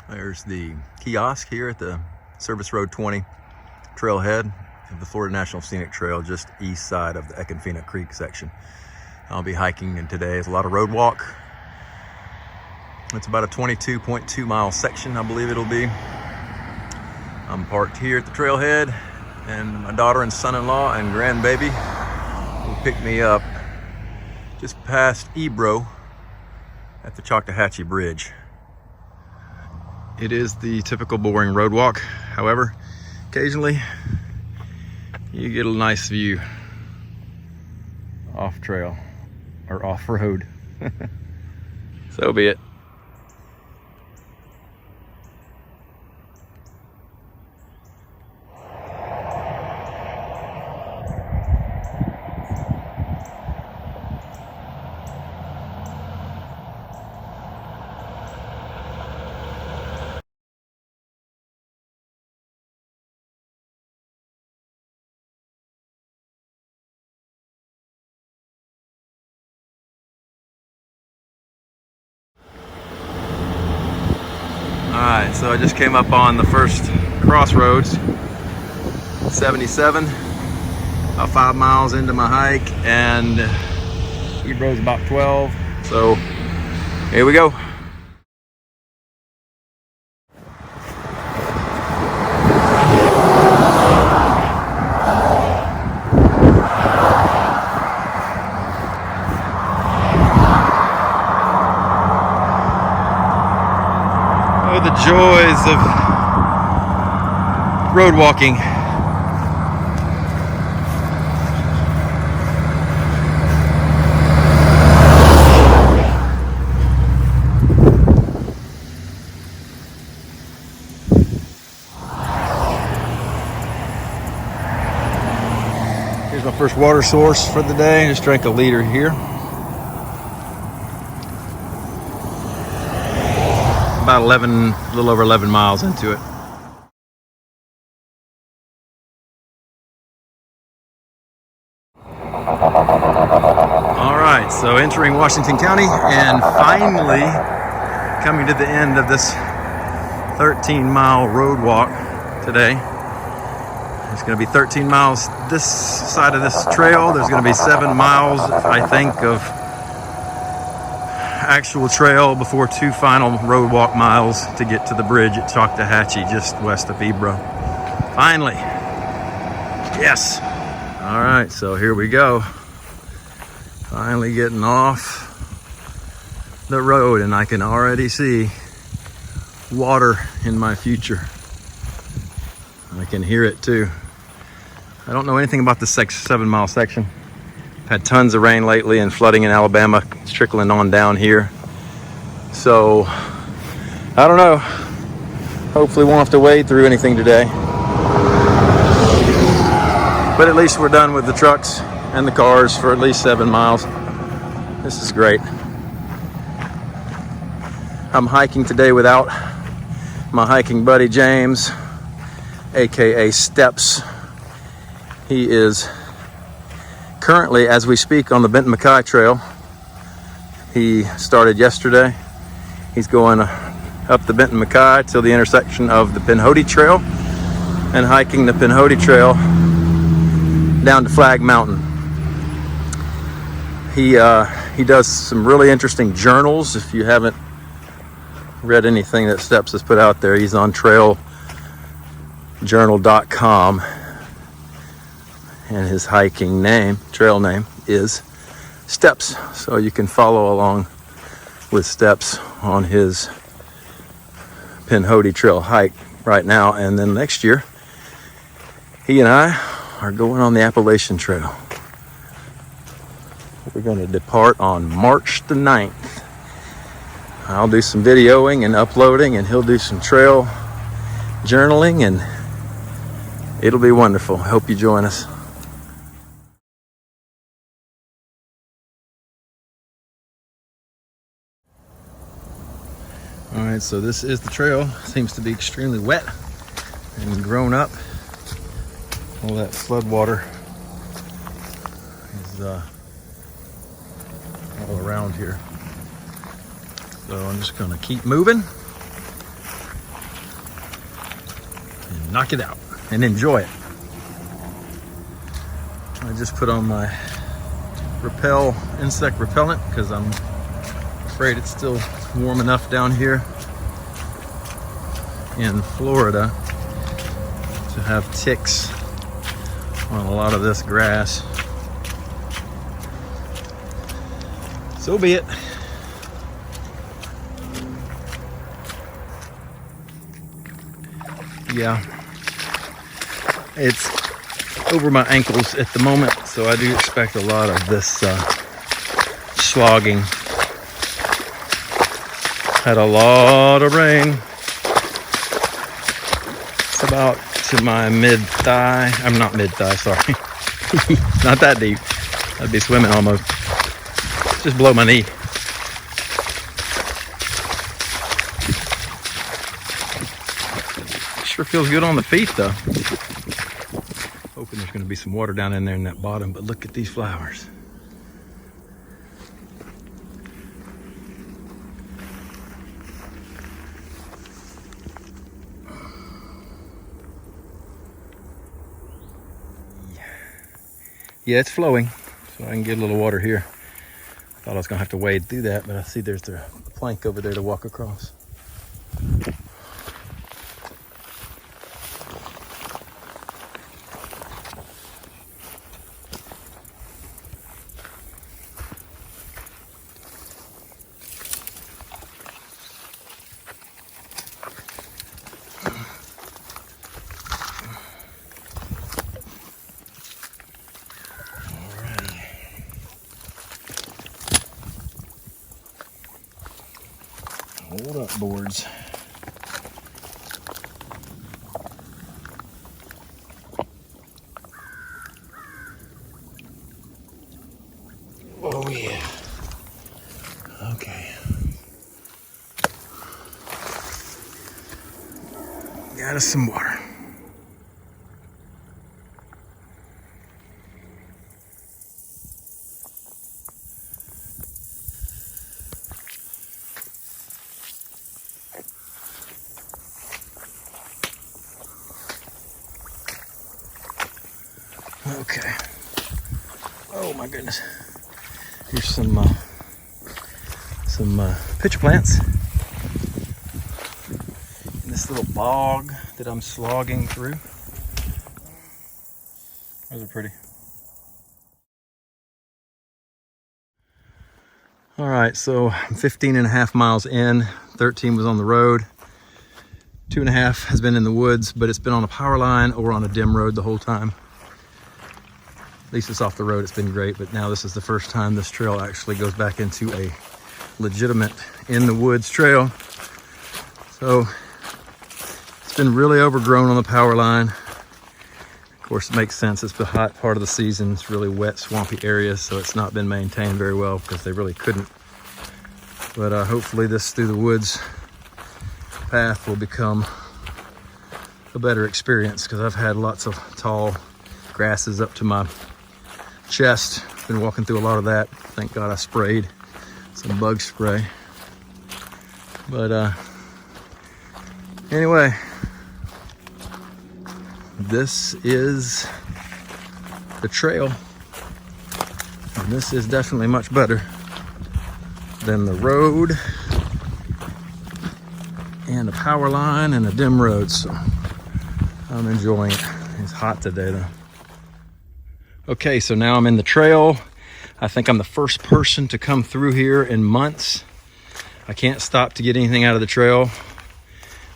There's the kiosk here at the Service Road 20 Trailhead of the Florida National Scenic Trail, just east side of the Econfina Creek section. I'll be hiking in today. It's a lot of road walk. It's about a 22.2 mile section, I believe it'll be. I'm parked here at the trailhead, and my daughter and son-in-law and grandbaby will pick me up just past Ebro at the Choctawhatchee Bridge. It is the typical boring road walk. However, occasionally you get a nice view off trail or off road. So be it. Alright, so I just came up on the first crossroads, 77, about 5 miles into my hike, and Ebro's about 12, so here we go. The joys of road walking. Here's my first water source for the day. Just drank a liter here. About a little over 11 miles into it. All right, so entering Washington County and finally coming to the end of this 13-mile road walk today. There's going to be 13 miles this side of this trail. There's going to be 7 miles, I think, of actual trail before 2 final road walk miles to get to the bridge at Choctawhatchee, just west of Ebro. Finally. Yes. All right, so here we go. Finally getting off the road, and I can already see water in my future. I can hear it too. I don't know anything about this 7-mile section. Had tons of rain lately and flooding in Alabama. It's trickling on down here. So, I don't know. Hopefully won't have to wade through anything today. But at least we're done with the trucks and the cars for at least 7 miles. This is great. I'm hiking today without my hiking buddy James, aka Steps. He is currently, as we speak, on the Benton McKay Trail. He started yesterday. He's going up the Benton McKay till the intersection of the Pinhoti Trail and hiking the Pinhoti Trail down to Flag Mountain. He does some really interesting journals. If you haven't read anything that Steps has put out there, he's on trailjournal.com. And his hiking trail name is Steps. So you can follow along with Steps on his Pinhoti Trail hike right now. And then next year, he and I are going on the Appalachian Trail. We're going to depart on March the 9th. I'll do some videoing and uploading, and he'll do some trail journaling, and it'll be wonderful. I hope you join us. All right, so this is the trail. Seems to be extremely wet and grown up. All that flood water is all around here. So I'm just gonna keep moving knock it out and enjoy it. I just put on my insect repellent because I'm afraid it's still warm enough down here in Florida to have ticks on a lot of this grass. So be it. Yeah, it's over my ankles at the moment, so I do expect a lot of this slogging. Had a lot of rain. It's about to my mid-thigh. I'm not mid-thigh, sorry. Not that deep. I'd be swimming almost. Just below my knee. Sure feels good on the feet though. Hoping there's going to be some water down in there in that bottom, but look at these flowers. Yeah, it's flowing, so I can get a little water here. I thought I was going to have to wade through that, but I see there's the plank over there to walk across. Hold up, boards. Oh yeah. Okay. Got us some water. Okay. Oh my goodness. Here's some pitcher plants in this little bog that I'm slogging through. Those are pretty. All right, so I'm 15.5 miles in. 13 was on the road. 2.5 has been in the woods, but it's been on a power line or on a dim road the whole time. At least it's off the road, it's been great, but now this is the first time this trail actually goes back into a legitimate in the woods trail. So it's been really overgrown on the power line. Of course, it makes sense. It's the hot part of the season. It's really wet, swampy areas, so it's not been maintained very well because they really couldn't. But hopefully this through the woods path will become a better experience because I've had lots of tall grasses up to my chest. Been walking through a lot of that. Thank God I sprayed some bug spray. But anyway, this is the trail, and this is definitely much better than the road and the power line and the dim road, so I'm enjoying it. It's hot today though. Okay, so now I'm in the trail. I think I'm the first person to come through here in months. I can't stop to get anything out of the trail.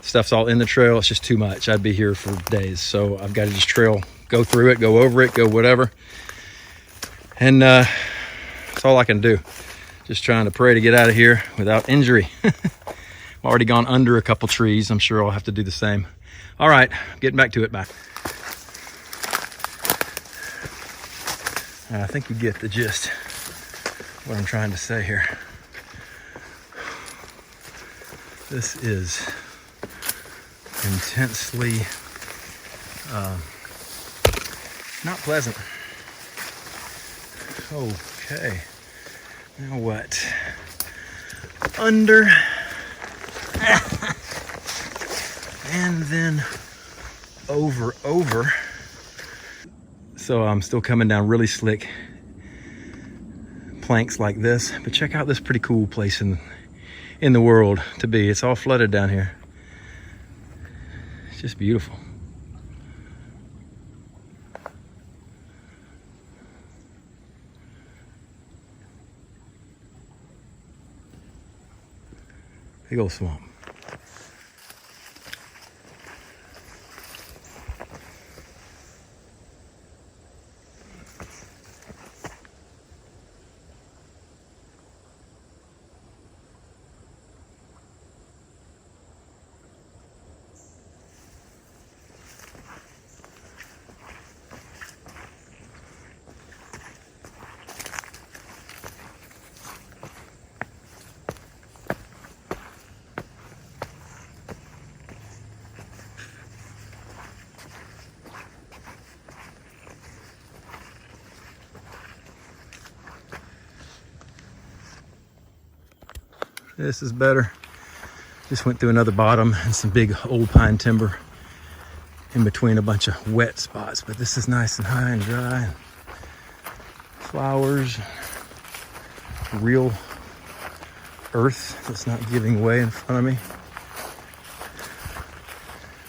Stuff's all in the trail. It's just too much. I'd be here for days. So I've got to just go through it, go over it, go whatever. And that's all I can do. Just trying to pray to get out of here without injury. I've already gone under a couple trees. I'm sure I'll have to do the same. All right, getting back to it. Bye. I think you get the gist of what I'm trying to say here. This is intensely not pleasant. Okay, now what? Under and then over. So I'm still coming down really slick planks like this, but check out this pretty cool place in the world to be. It's all flooded down here. It's just beautiful. Big old swamp. This is better. Just went through another bottom and some big old pine timber in between a bunch of wet spots, but this is nice and high and dry. Flowers, real earth that's not giving way in front of me.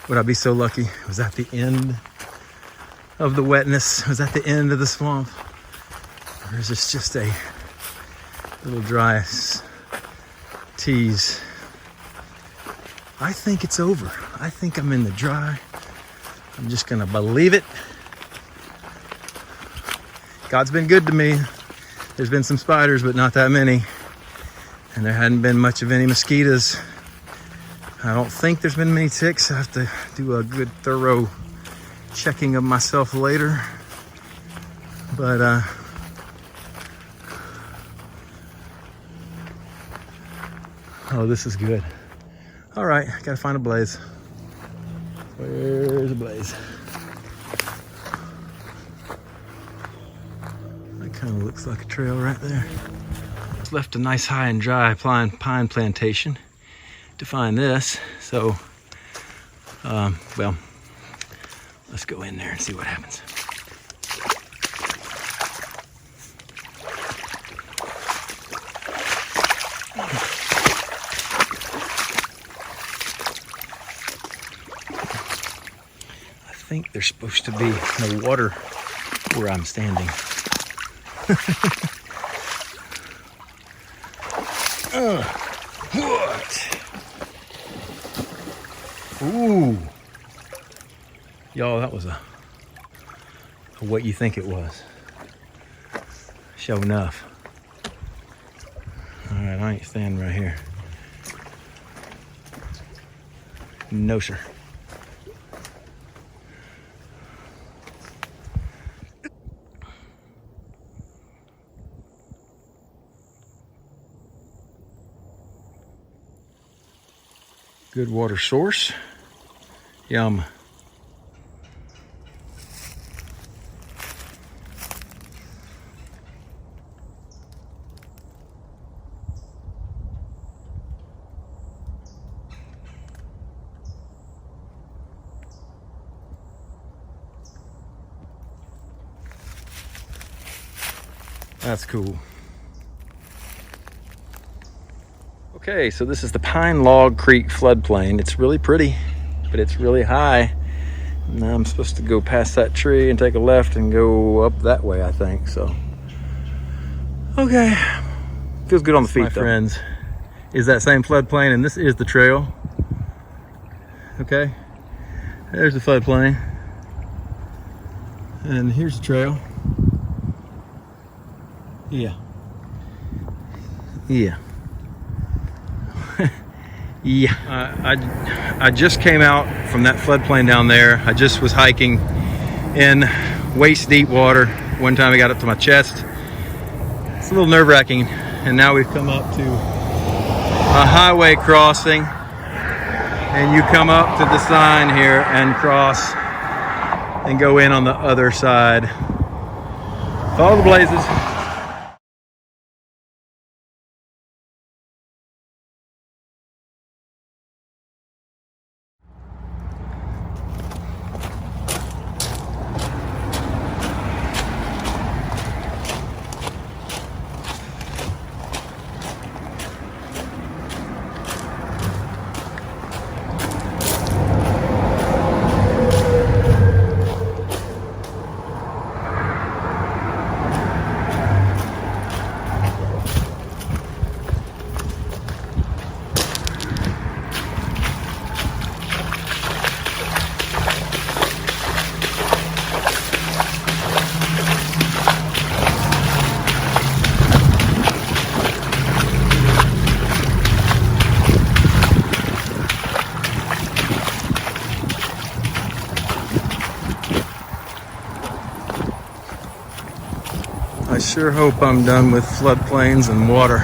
Would I be so lucky? Was that the end of the wetness? Was that the end of the swamp? Or is this just a little dry tease? I think it's over. I think I'm in the dry. I'm just gonna believe it. God's been good to me. There's been some spiders, but not that many. And there hadn't been much of any mosquitoes. I don't think there's been many ticks. I have to do a good thorough checking of myself later. But oh, this is good. All right, gotta find a blaze. Where's a blaze? That kind of looks like a trail right there. Just left a nice high and dry pine plantation to find this. So, well, let's go in there and see what happens. I think there's supposed to be no water where I'm standing. What? Ooh. Y'all, that was a what you think it was. Sure enough. All right, I ain't standing right here. No, sir. Good water source. Yum. That's cool. Okay, so this is the Pine Log Creek floodplain. It's really pretty, but it's really high. Now I'm supposed to go past that tree and take a left and go up that way, I think. So, okay, feels good on the feet, my friends. Is that same floodplain, and this is the trail. Okay, there's the floodplain, and here's the trail. Yeah. Yeah. Yeah. I just came out from that floodplain down there. I just was hiking in waist deep water. One time I got up to my chest. It's a little nerve-wracking. And now we've come up to a highway crossing. And you come up to the sign here and cross and go in on the other side. Follow the blazes. I sure hope I'm done with floodplains and water.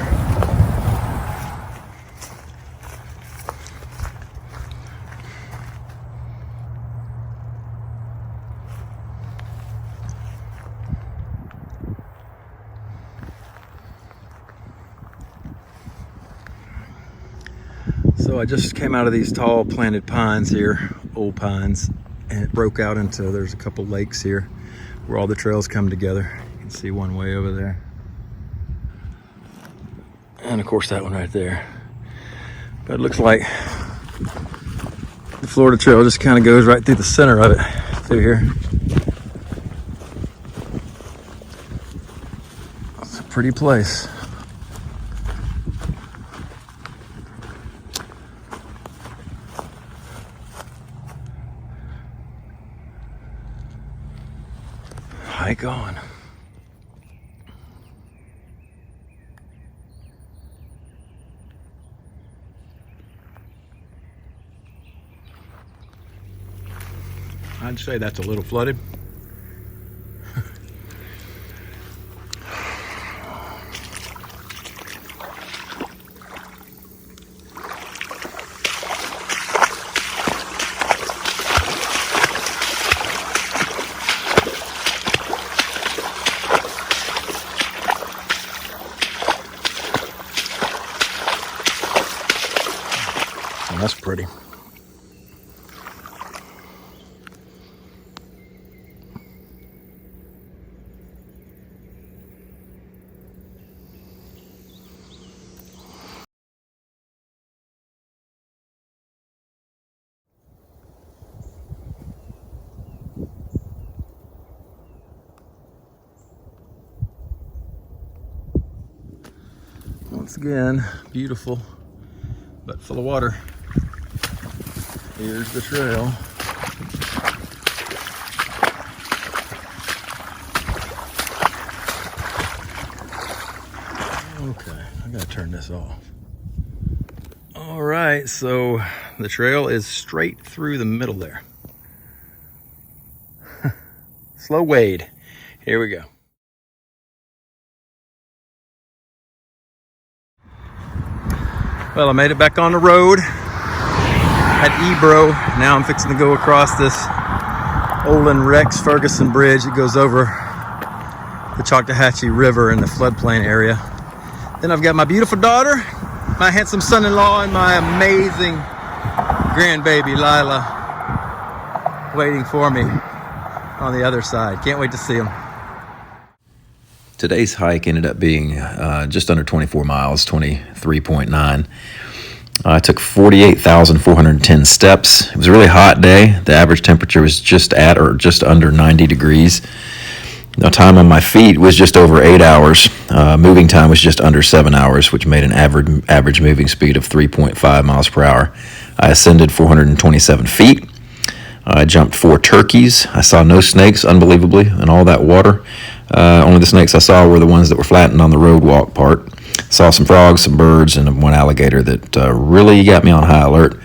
So I just came out of these tall planted pines here, old pines, and it broke out into, there's a couple lakes here where all the trails come together. You can see one way over there. And of course that one right there. But it looks like the Florida Trail just kind of goes right through the center of it, through here. It's a pretty place. Hike on. I'd say that's a little flooded. That's pretty. Once again, beautiful, but full of water. Here's the trail. Okay, I gotta turn this off. All right, so the trail is straight through the middle there. Slow wade. Here we go. Well, I made it back on the road at Ebro. Now I'm fixing to go across this Olin Rex Ferguson Bridge. It goes over the Choctawhatchee River in the floodplain area. Then I've got my beautiful daughter, my handsome son-in-law, and my amazing grandbaby Lila waiting for me on the other side. Can't wait to see them. Today's hike ended up being just under 24 miles, 23.9. I took 48,410 steps. It was a really hot day. The average temperature was just at or just under 90 degrees. The time on my feet was just over 8 hours. Moving time was just under 7 hours, which made an average moving speed of 3.5 miles per hour. I ascended 427 feet. I jumped 4 turkeys. I saw no snakes, unbelievably, in all that water. Only the snakes I saw were the ones that were flattened on the road walk part. Saw some frogs, some birds, and one alligator that really got me on high alert.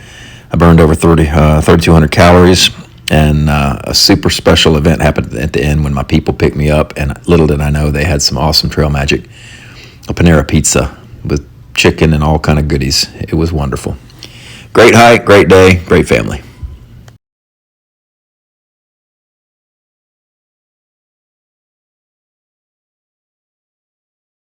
I burned over 3,200 calories, and a super special event happened at the end when my people picked me up, and little did I know they had some awesome trail magic. A Panera pizza with chicken and all kind of goodies. It was wonderful. Great hike, great day, great family.